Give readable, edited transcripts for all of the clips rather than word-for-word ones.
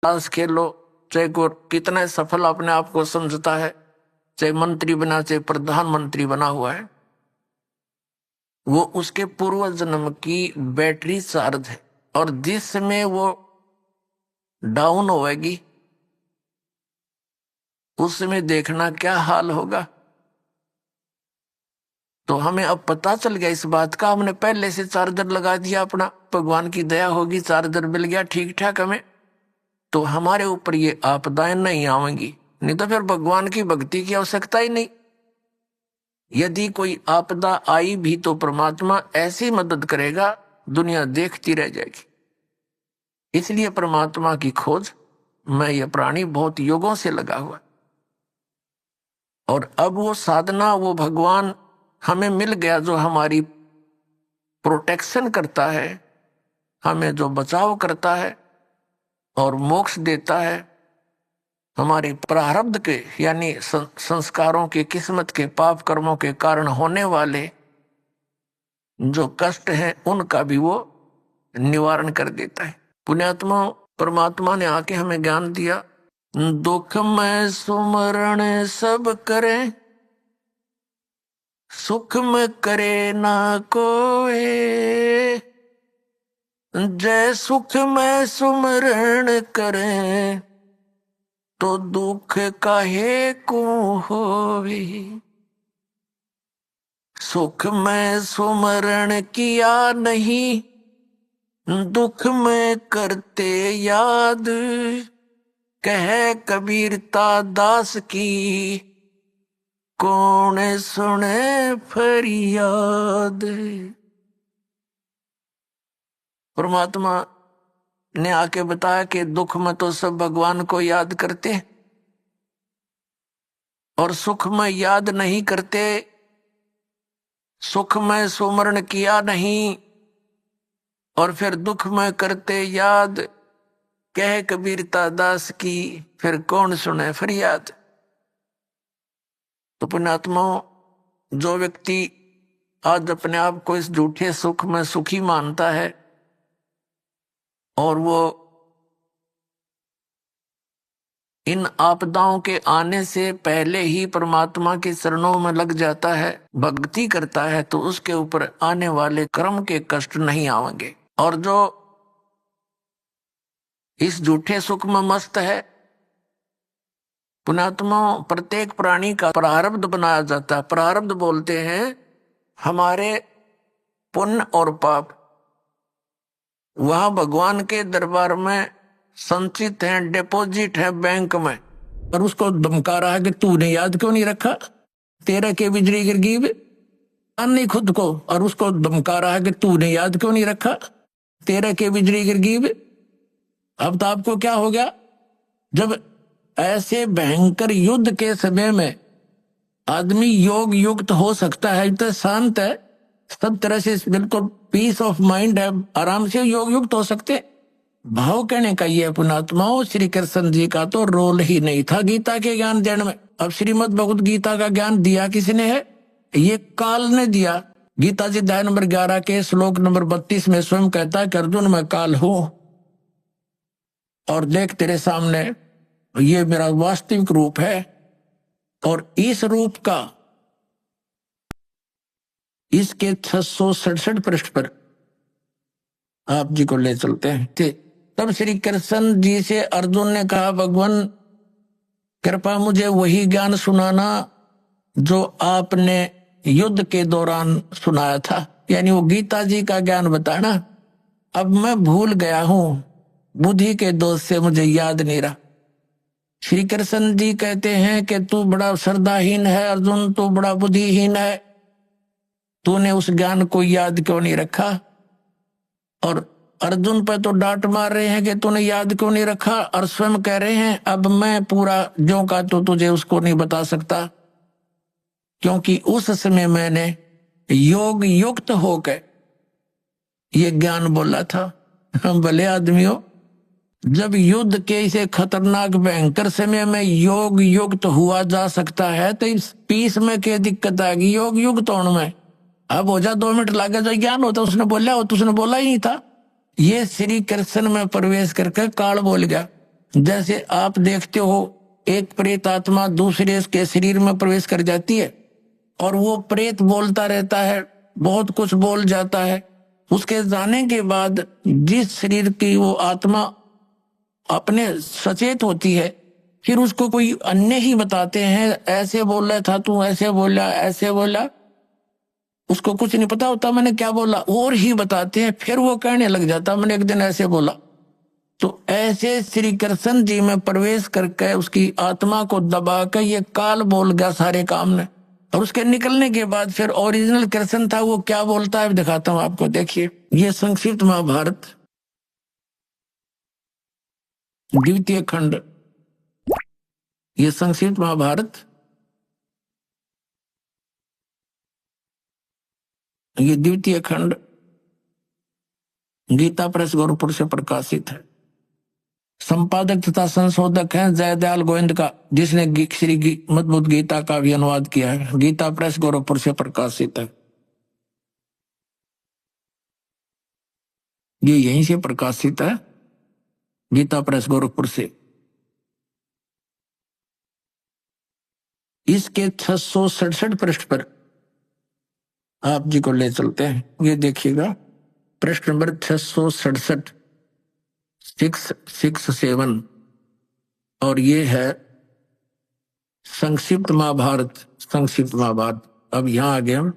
ताश खेलो, चाहे को कितना सफल अपने आप को समझता है, चाहे मंत्री बना चाहे प्रधानमंत्री बना हुआ है, वो उसके पूर्व जन्म की बैटरी चार्ज है। और जिस समय वो डाउन होएगी उस समय देखना क्या हाल होगा। तो हमें अब पता चल गया इस बात का, हमने पहले से चार्जर लगा दिया अपना, भगवान की दया होगी चार्जर मिल गया ठीक ठाक हमें, तो हमारे ऊपर ये आपदाएं नहीं आवेंगी। नहीं तो फिर भगवान की भक्ति की आवश्यकता ही नहीं। यदि कोई आपदा आई भी तो परमात्मा ऐसी मदद करेगा, दुनिया देखती रह जाएगी। इसलिए परमात्मा की खोज में यह प्राणी बहुत युगों से लगा हुआ, और अब वो साधना, वो भगवान हमें मिल गया जो हमारी प्रोटेक्शन करता है, हमें जो बचाव करता है और मोक्ष देता है। हमारे प्रारब्ध के यानी संस्कारों के, किस्मत के, पाप कर्मों के कारण होने वाले जो कष्ट हैं उनका भी वो निवारण कर देता है। पुण्यात्मा परमात्मा ने आके हमें ज्ञान दिया, दुख में सुमरण सब करें, सुख में करे ना कोई, जय सुख में सुमरण करें तो दुख काहे को होवे। सुख में सुमरण किया नहीं, दुख में करते याद, कह कबीरता दास की कौन सुने फरियाद। परमात्मा ने आके बताया कि दुख में तो सब भगवान को याद करते और सुख में याद नहीं करते, सुख में सुमरण किया नहीं और फिर दुख में करते याद, कह कबीरता दास की फिर कौन सुने फरियाद। तो पुण्यात्माओं, जो व्यक्ति आज अपने आप को इस झूठे सुख में सुखी मानता है और वो इन आपदाओं के आने से पहले ही परमात्मा के चरणों में लग जाता है, भक्ति करता है, तो उसके ऊपर आने वाले कर्म के कष्ट नहीं आवेंगे। और जो इस झूठे सुख में मस्त है, पुण्यात्मा, प्रत्येक प्राणी का प्रारब्ध बनाया जाता है। प्रारब्ध बोलते हैं हमारे पुण्य और पाप, वहां भगवान के दरबार में संचित है, डिपॉजिट है बैंक में, और उसको धमका रहा है कि तूने याद क्यों नहीं रखा, तेरे के बिजली गिर गई नहीं खुद को, और उसको धमका रहा है कि तूने याद क्यों नहीं रखा, तेरे के बिजली गिर गई। अब तो आपको क्या हो गया, जब ऐसे भयंकर युद्ध के समय में आदमी योग युक्त हो सकता है, तो शांत है, सब तरह से बिल्कुल पीस ऑफ माइंड है, आराम से योग युक्त हो सकते। भाव कहने का ये पुण्यात्माओं, श्री कृष्ण जी का तो रोल ही नहीं था गीता के ज्ञान देने में। अब श्रीमद् भगवद गीता का ज्ञान दिया किसने है, ये काल ने दिया। गीता जी अध्याय नंबर 11 के श्लोक नंबर 32 में स्वयं कहता है कि अर्जुन मैं काल हूं और देख तेरे सामने ये मेरा वास्तविक रूप है। और इस रूप का इसके 667 पृष्ठ पर आप जी को ले चलते हैं। तब श्री कृष्ण जी से अर्जुन ने कहा, भगवान कृपा मुझे वही ज्ञान सुनाना जो आपने युद्ध के दौरान सुनाया था, यानी वो गीता जी का ज्ञान बताना। अब मैं भूल गया हूं, बुद्धि के दोष से मुझे याद नहीं रहा। श्री कृष्ण जी कहते हैं कि तू बड़ा श्रद्धाहीन है अर्जुन, तू बड़ा बुद्धिहीन है, तूने उस ज्ञान को याद क्यों नहीं रखा। और अर्जुन पर तो डांट मार रहे हैं कि तूने याद क्यों नहीं रखा, और स्वयं कह रहे हैं अब मैं पूरा जो का तो तुझे उसको नहीं बता सकता, क्योंकि उस समय मैंने योग युक्त होकर ये ज्ञान बोला था। भले आदमियों, जब युद्ध के इसे खतरनाक भयंकर समय में योग युक्त हुआ जा सकता है, तो इस पीस में क्या दिक्कत आएगी योग युक्त होने में। अब हो जा 2 मिनट लागे जो ज्ञान होता उसने बोला हो, तो उसने बोला ही नहीं था। ये श्री कृष्ण में प्रवेश करके काल बोल गया, जैसे आप देखते हो एक प्रेत आत्मा दूसरे के शरीर में प्रवेश कर जाती है और वो प्रेत बोलता रहता है, बहुत कुछ बोल जाता है। उसके जाने के बाद जिस शरीर की वो आत्मा अपने सचेत होती है, फिर उसको कोई अन्य ही बताते हैं, ऐसे बोल रहा था तू, ऐसे बोला, ऐसे बोला। उसको कुछ नहीं पता होता मैंने क्या बोला, और ही बताते हैं, फिर वो कहने लग जाता मैंने एक दिन ऐसे बोला। तो ऐसे श्री कृष्ण जी में प्रवेश करके उसकी आत्मा को दबा कर ये काल बोल गया सारे काम ने, और उसके निकलने के बाद फिर ओरिजिनल कृष्ण था वो क्या बोलता है दिखाता हूं आपको। देखिए ये संक्षिप्त महाभारत द्वितीय खंड, ये संक्षिप्त महाभारत, ये द्वितीय खंड गीता प्रेस गोरखपुर से प्रकाशित है। संपादक तथा संशोधक हैं जयदयाल गोविंद का, जिसने श्री मद्भुत गीता का भी अनुवाद किया है। गीता प्रेस गोरखपुर से प्रकाशित है। ये यहीं से प्रकाशित है, गीता प्रेस गोरखपुर से। इसके 667 पृष्ठ पर आप जी को ले चलते हैं। ये देखिएगा पृष्ठ नंबर 667, 667, और ये है संक्षिप्त महाभारत। संक्षिप्त महाभारत। अब यहां आ गए हम।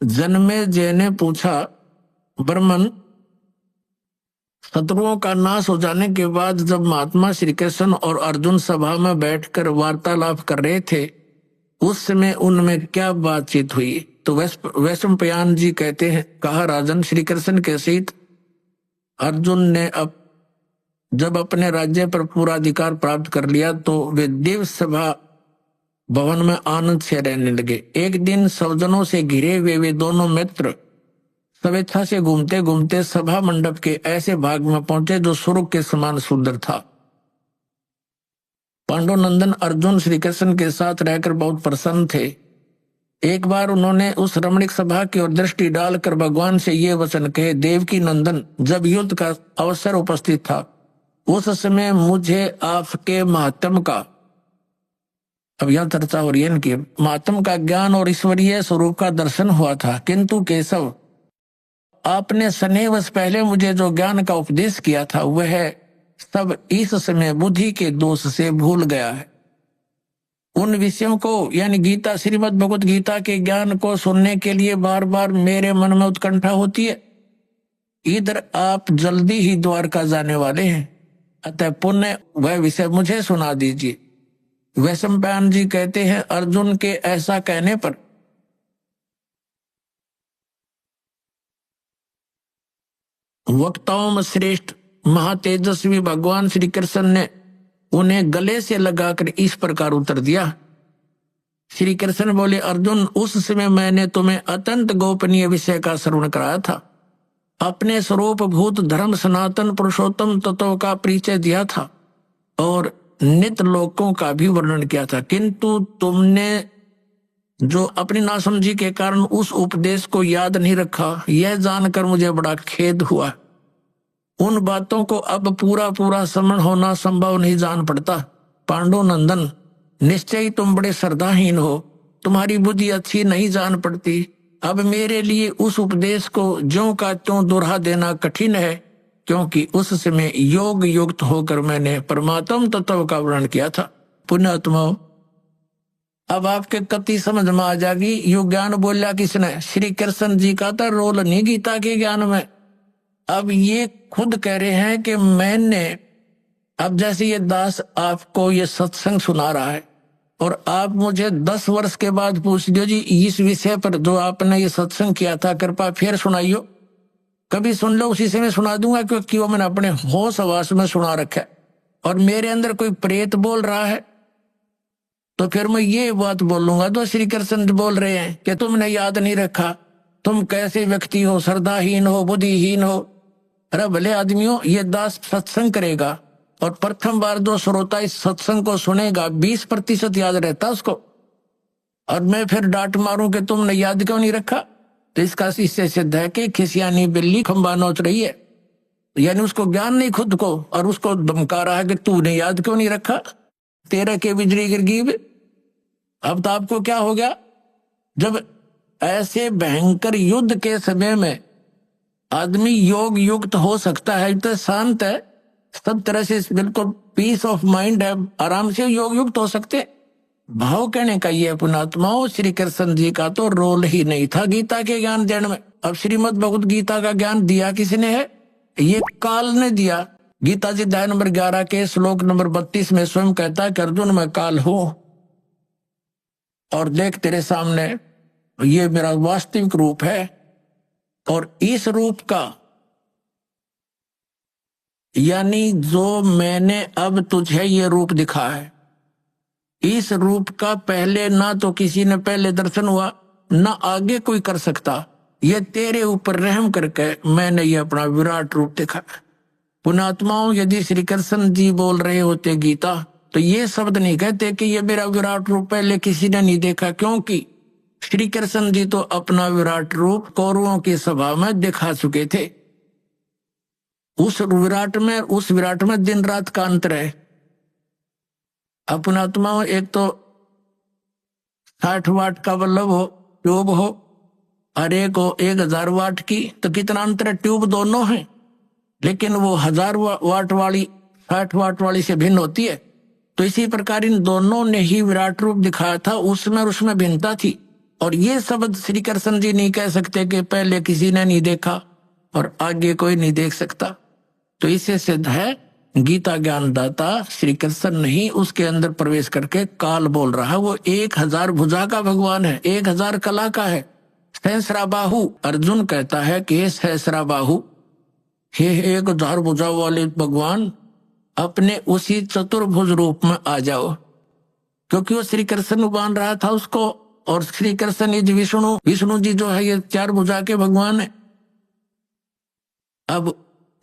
जन्मे जय ने पूछा, ब्रह्मन, शत्रुओं का नाश हो जाने के बाद जब महात्मा श्री कृष्ण और अर्जुन सभा में बैठकर वार्तालाप कर रहे थे, उस समय उनमें क्या बातचीत हुई? तो वैशंपायन जी कहते हैं, कहा राजन, श्री कृष्ण के सहित अर्जुन ने जब अपने राज्य पर पूरा अधिकार प्राप्त कर लिया तो वे दिव्य सभा भवन में आनंद से रहने लगे। एक दिन सज्जनों से घिरे हुए वे दोनों मित्र स्वेच्छा से घूमते घूमते सभा मंडप के ऐसे भाग में पहुंचे जो स्वर्ग के समान सुंदर था। पांडुनंदन अर्जुन श्री कृष्ण के साथ रहकर बहुत प्रसन्न थे। एक बार उन्होंने उस रमणीक सभा की ओर दृष्टि डालकर भगवान से ये वचन कहे, देवकी नंदन, जब युद्ध का अवसर उपस्थित था उस समय मुझे आपके महात्म का, अब यह चर्चा हो रही है इनकी, महात्म का ज्ञान और ईश्वरीय स्वरूप का दर्शन हुआ था, किंतु केशव, आपने स्नेहवश पहले मुझे जो ज्ञान का उपदेश किया था वह सब इस समय बुद्धि के दोष से भूल गया है। उन विषयों को यानी गीता, श्रीमद् भगवत गीता के ज्ञान को सुनने के लिए बार बार मेरे मन में उत्कंठा होती है। इधर आप जल्दी ही द्वारका जाने वाले हैं, अतः पुण्य वह विषय मुझे सुना दीजिए। वैशंपायन जी कहते हैं, अर्जुन के ऐसा कहने पर वक्ताओं में श्रेष्ठ महातेजस्वी भगवान श्री कृष्ण ने उन्हें गले से लगाकर इस प्रकार उत्तर दिया। श्री कृष्ण बोले, अर्जुन, उस समय मैंने तुम्हें अत्यंत गोपनीय विषय का श्रवण कराया था, अपने स्वरूप भूत धर्म सनातन पुरुषोत्तम तत्व का परिचय दिया था और नित्य लोकों का भी वर्णन किया था, किंतु तुमने जो अपनी नासमझी के कारण उस उपदेश को याद नहीं रखा, यह जानकर मुझे बड़ा खेद हुआ। उन बातों को अब पूरा पूरा समझ होना संभव नहीं जान पड़ता। पांडुनंदन, निश्चय ही तुम बड़े श्रद्धाहीन हो, तुम्हारी बुद्धि अच्छी नहीं जान पड़ती। अब मेरे लिए उस उपदेश को ज्यों का त्यों दोहरा देना कठिन है, क्योंकि उस समय योग युक्त होकर मैंने परमात्म तत्व का वर्णन किया था। पुण्यात्माओं, अब आपके कति समझ में आ जाएगी। यो ज्ञान बोला किसने? श्री कृष्ण जी का था रोल नहीं गीता के ज्ञान में। अब ये खुद कह रहे हैं कि मैंने, अब जैसे ये दास आपको ये सत्संग सुना रहा है और आप मुझे 10 वर्ष के बाद पूछ दो, जी इस विषय पर जो आपने ये सत्संग किया था कृपा फिर सुनाइयो। कभी सुन लो, उसी से मैं सुना दूंगा, क्योंकि वो मैंने अपने होश आवास में सुना रखा है। और मेरे अंदर कोई प्रेत बोल रहा है तो फिर मैं ये बात बोलूंगा तो श्री कृष्ण बोल रहे हैं कि तुमने याद नहीं रखा, तुम कैसे व्यक्ति हो, श्रद्धाहीन हो, बुद्धिहीन हो। अरे भले आदमियों, ये दास सत्संग करेगा और प्रथम बार जो श्रोता इस सत्संग को सुनेगा 20% याद रहता उसको, और मैं फिर डांट मारूं कि तुमने याद क्यों नहीं रखा, तो इसका इससे सिद्ध है कि खिसियानी बिल्ली खंबा नोच रही है। यानी उसको ज्ञान नहीं खुद को, और उसको धमका रहा है कि तूने याद क्यों नहीं रखा, तेरा के बिजली गिर गई। अब तो आपको क्या हो गया, जब ऐसे भयंकर युद्ध के समय में आदमी योग युक्त हो सकता है, तो शांत है, सब तरह से बिल्कुल पीस ऑफ माइंड है, आराम से योग युक्त हो सकते। भाव कहने का ये पुणात्माओं, श्री कृष्ण जी का तो रोल ही नहीं था गीता के ज्ञान देने में। अब श्रीमद् भगवत गीता का ज्ञान दिया किसने है, ये काल ने दिया। गीता जी अध्याय नंबर 11 के श्लोक नंबर 32 में स्वयं कहता है कि अर्जुन मैं काल हूं, और देख तेरे सामने ये मेरा वास्तविक रूप है, और इस रूप का यानी जो मैंने अब तुझे ये रूप दिखा है, इस रूप का पहले ना तो किसी ने पहले दर्शन हुआ, ना आगे कोई कर सकता। ये तेरे ऊपर रहम करके मैंने ये अपना विराट रूप देखा। पुणात्माओं, यदि श्री कृष्ण जी बोल रहे होते गीता, तो ये शब्द नहीं कहते कि ये मेरा विराट रूप पहले किसी ने नहीं देखा, क्योंकि श्री कृष्ण जी तो अपना विराट रूप कौरवों की सभा में दिखा चुके थे। उस विराट में दिन रात का अंतर है। अपनात्माओं, एक तो 60 वाट का बल्ब हो, ट्यूब हो, और एक हो 1000 वाट की, तो कितना अंतर है, ट्यूब दोनों है, लेकिन वो 1000 वाट वाली 60 वाट वाली से भिन्न होती है। तो इसी प्रकार इन दोनों ने ही विराट रूप दिखाया था, उसमें भिन्नता थी। और ये शब्द श्री कृष्ण जी नहीं कह सकते कि पहले किसी ने नहीं देखा और आगे कोई नहीं देख सकता। तो इससे सिद्ध है गीता ज्ञानदाता श्री कृष्ण नहीं, उसके अंदर प्रवेश करके काल बोल रहा है। वो 1000 भुजा का भगवान है, 1000 कला का है, सहस्रा बाहु। अर्जुन कहता है कि हे सहस्रा बाहु, हे 1000 भुजा वाले भगवान, अपने उसी चतुर्भुज रूप में आ जाओ। क्योंकि वो श्री कृष्ण मान रहा था उसको, और श्री कृष्ण ये विष्णु जी जो है ये 4 भुजा के भगवान है। अब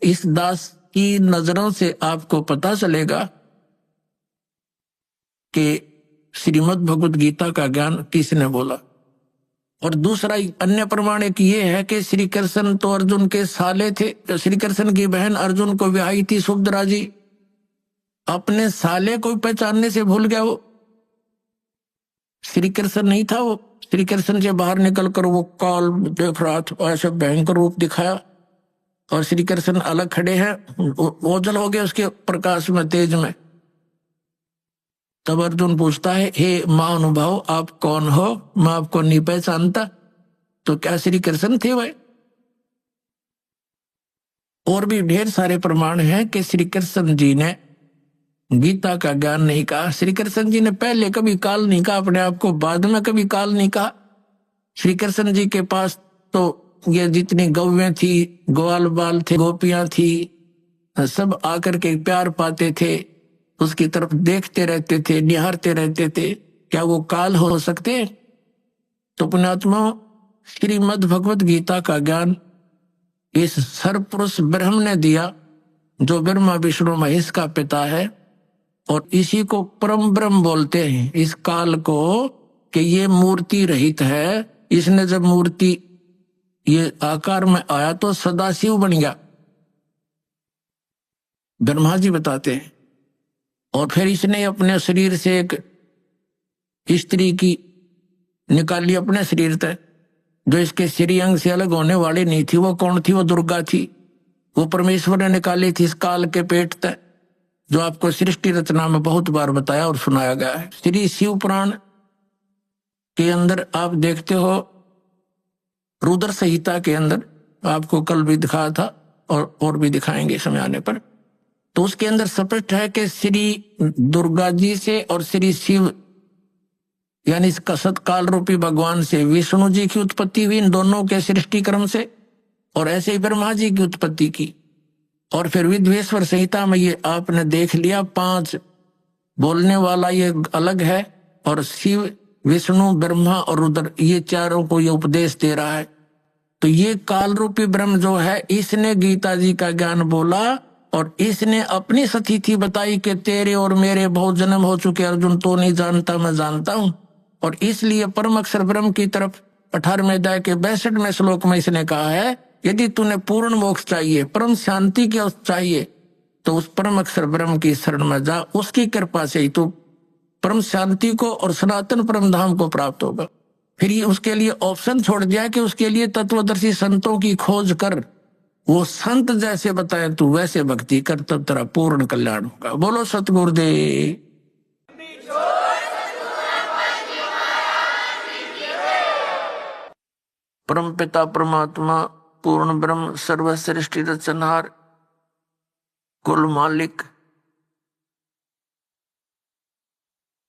इस दास की नजरों से आपको पता चलेगा कि श्रीमद् भगवत गीता का ज्ञान किसने बोला। और दूसरा अन्य प्रमाण एक ये है कि श्री कृष्ण तो अर्जुन के साले थे। तो श्री कृष्ण की बहन अर्जुन को ब्याही थी सुभद्रा जी, अपने साले को पहचानने से भूल गया। वो श्री कृष्ण नहीं था, वो श्री कृष्ण से बाहर निकलकर वो काल देख रहा था, ऐसा भयंकर रूप दिखाया, और श्री कृष्ण अलग खड़े हैं, ओझल हो गए उसके प्रकाश में, तेज में। तब अर्जुन पूछता है, हे महानुभाव आप कौन हो, मैं आपको नहीं पहचानता। तो क्या श्री कृष्ण थे वह? और भी ढेर सारे प्रमाण हैं कि श्री कृष्ण जी ने गीता का ज्ञान नहीं कहा। श्री कृष्ण जी ने पहले कभी काल नहीं कहा अपने आप को, बाद में कभी काल नहीं कहा। श्री कृष्ण जी के पास तो ये जितनी गौवें थी, ग्वाल बाल थे, गोपियां थी, सब आकर के प्यार पाते थे, उसकी तरफ देखते रहते थे, निहारते रहते थे। क्या वो काल हो सकते? तो पुण्यात्मा, श्रीमद् भगवत गीता का ज्ञान इस सर्वपुरुष ब्रह्म ने दिया, जो ब्रह्मा विष्णु महेश का पिता है, और इसी को परम ब्रह्म बोलते हैं इस काल को, कि ये मूर्ति रहित है। इसने जब मूर्ति ये आकार में आया तो सदाशिव बन गया, ब्रह्मा जी बताते हैं। और फिर इसने अपने शरीर से एक स्त्री की निकाली अपने शरीर तक, जो इसके श्रीअंग से अलग होने वाली नहीं थी। वो कौन थी? वो दुर्गा थी। वो परमेश्वर ने निकाली थी इस काल के पेट तक, जो आपको सृष्टि रचना में बहुत बार बताया और सुनाया गया है। श्री शिव पुराण के अंदर आप देखते हो, रुद्र संहिता के अंदर आपको कल भी दिखाया था और भी दिखाएंगे समय आने पर। तो उसके अंदर स्पष्ट है कि श्री दुर्गा जी से और श्री शिव यानी इस सतकाल रूपी भगवान से विष्णु जी की उत्पत्ति हुई, इन दोनों के सृष्टि क्रम से, और ऐसे ही ब्रह्मा जी की उत्पत्ति की। और फिर विद्वेश्वर संहिता में ये आपने देख लिया, 5 बोलने वाला ये अलग है, और शिव विष्णु ब्रह्मा और रुद्र ये चारों को ये उपदेश दे रहा है। तो ये काल रूपी ब्रह्म जो है, इसने गीता जी का ज्ञान बोला, और इसने अपनी सतिथि बताई कि तेरे और मेरे बहुत जन्म हो चुके अर्जुन, तो नहीं जानता मैं जानता हूं। और इसलिए परम अक्षर ब्रह्म की तरफ 18वें अध्याय के 62वें श्लोक में इसने कहा है यदि तूने पूर्ण मोक्ष चाहिए, परम शांति की चाहिए, तो उस परम अक्षर ब्रह्म की शरण में जा। उसकी कृपा से ही तू परम शांति को और सनातन परम धाम को प्राप्त होगा। फिर ये उसके लिए ऑप्शन छोड़ दिया कि उसके लिए तत्वदर्शी संतों की खोज कर, वो संत जैसे बताए तू वैसे भक्ति कर, तब तेरा पूर्ण कल्याण होगा। बोलो सतगुरुदेव। परम पिता परमात्मा पूर्ण ब्रह्म सर्वश्रेष्ठ रचनहार कुल मालिक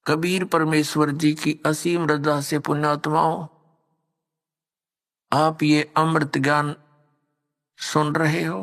कबीर परमेश्वर जी की असीम रजा से पुण्यात्माओं, आप ये अमृत ज्ञान सुन रहे हो।